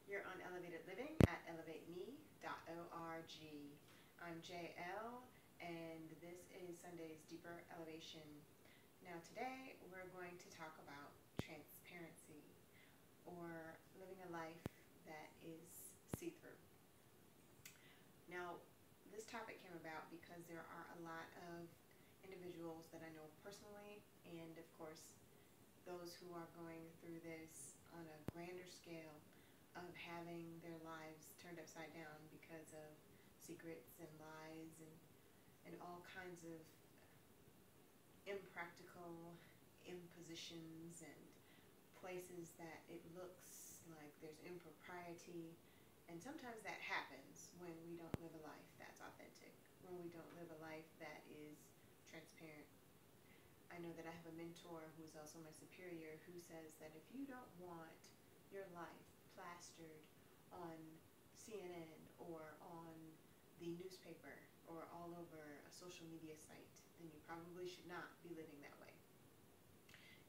You're on Elevated Living at elevateme.org. I'm JL, and this is Sunday's Deeper Elevation. Now, today we're going to talk about transparency, or living a life that is see-through. Now, this topic came about because there are a lot of individuals that I know personally, and of course, those who are going through this on a grander scale of having their lives turned upside down because of secrets and lies and all kinds of impractical impositions and places that it looks like there's impropriety. And sometimes that happens when we don't live a life that's authentic, when we don't live a life that is transparent. I know that I have a mentor who is also my superior who says that if you don't want your life plastered on CNN or on the newspaper or all over a social media site, then you probably should not be living that way.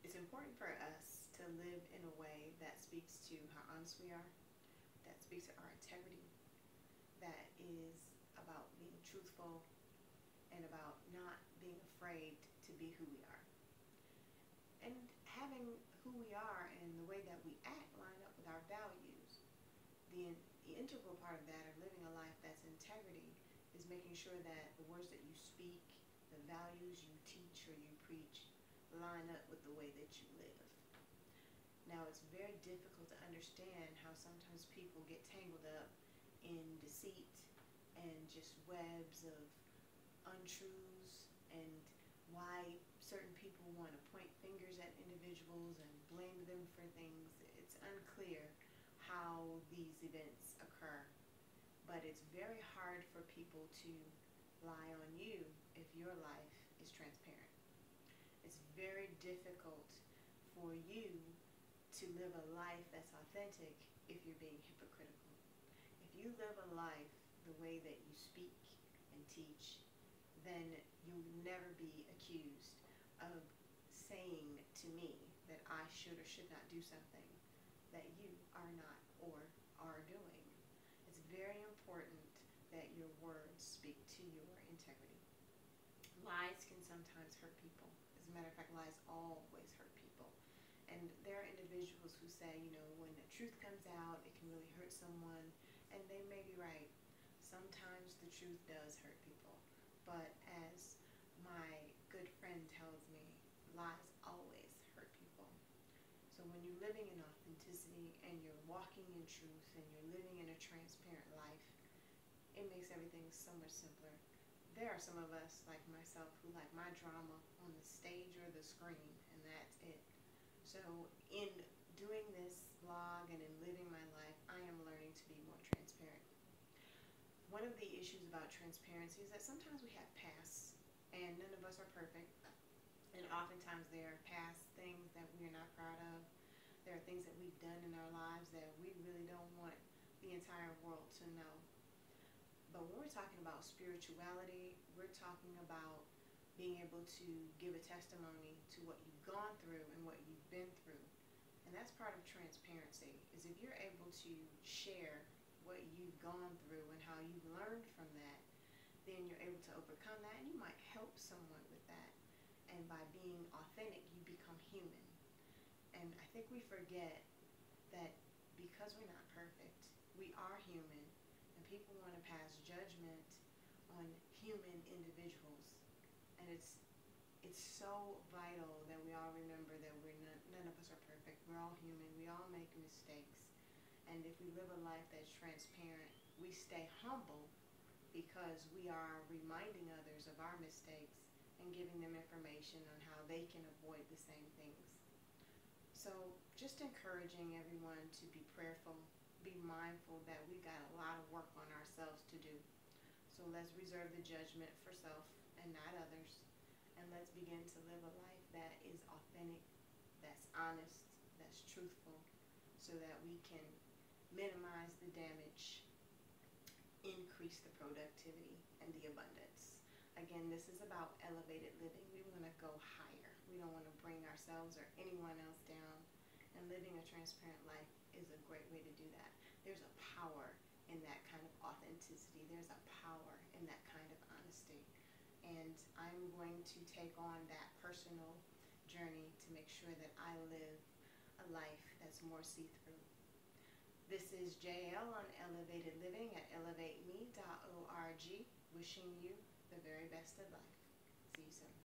It's important for us to live in a way that speaks to how honest we are, that speaks to our integrity, that is about being truthful and about not being afraid to be who we are. And having who we are and the way that we act line up with our values. The integral part of that, of living a life that's integrity, is making sure that the words that you speak, the values you teach or you preach, line up with the way that you live. Now, it's very difficult to understand how sometimes people get tangled up in deceit and just webs of untruths, and why certain people want to point fingers at individuals and blame them for things. It's unclear how these events occur, but it's very hard for people to lie on you if your life is transparent. It's very difficult for you to live a life that's authentic if you're being hypocritical. If you live a life the way that you speak and teach, then you'll never be accused of saying to me that I should or should not do something that you are not or are doing. It's very important that your words speak to your integrity. Lies can sometimes hurt people. As a matter of fact, lies always hurt people. And there are individuals who say, when the truth comes out, it can really hurt someone, and they may be right. Sometimes the truth does hurt people. But as my good friend tells me, lies always hurt people. So when you're living in authenticity and you're walking in truth and you're living in a transparent life, it makes everything so much simpler. There are some of us, like myself, who like my drama on the stage or the screen, and that's it. So in doing this vlog and in living my life, I am learning to be more transparent. One of the issues about transparency is that sometimes we have pasts, and none of us are perfect. And oftentimes there are past things that we are not proud of. There are things that we've done in our lives that we really don't want the entire world to know. But when we're talking about spirituality, we're talking about being able to give a testimony to what you've gone through and what you've been through. And that's part of transparency, is if you're able to share what you've gone through and how you've learned from that, then you're able to overcome that, and you might help someone with that. And by being authentic, you become human. And I think we forget that because we're not perfect, we are human, and people want to pass judgment on human individuals. And it's so vital that we all remember that none of us are perfect. We're all human. We all make mistakes. And if we live a life that's transparent, we stay humble because we are reminding others of our mistakes and giving them information on how they can avoid the same things. So just encouraging everyone to be prayerful, be mindful that we got a lot of work on ourselves to do. So let's reserve the judgment for self and not others. And let's begin to live a life that is authentic, that's honest, that's truthful, so that we can minimize the damage, increase the productivity and the abundance. Again, this is about elevated living. We want to go higher. We don't want to bring ourselves or anyone else down. And living a transparent life is a great way to do that. there's a power in that kind of authenticity. There's a power in that kind of honesty. And I'm going to take on that personal journey to make sure that I live a life that's more see-through. This is JL on Elevated Living at elevateme.org, wishing you the very best of life. See you soon.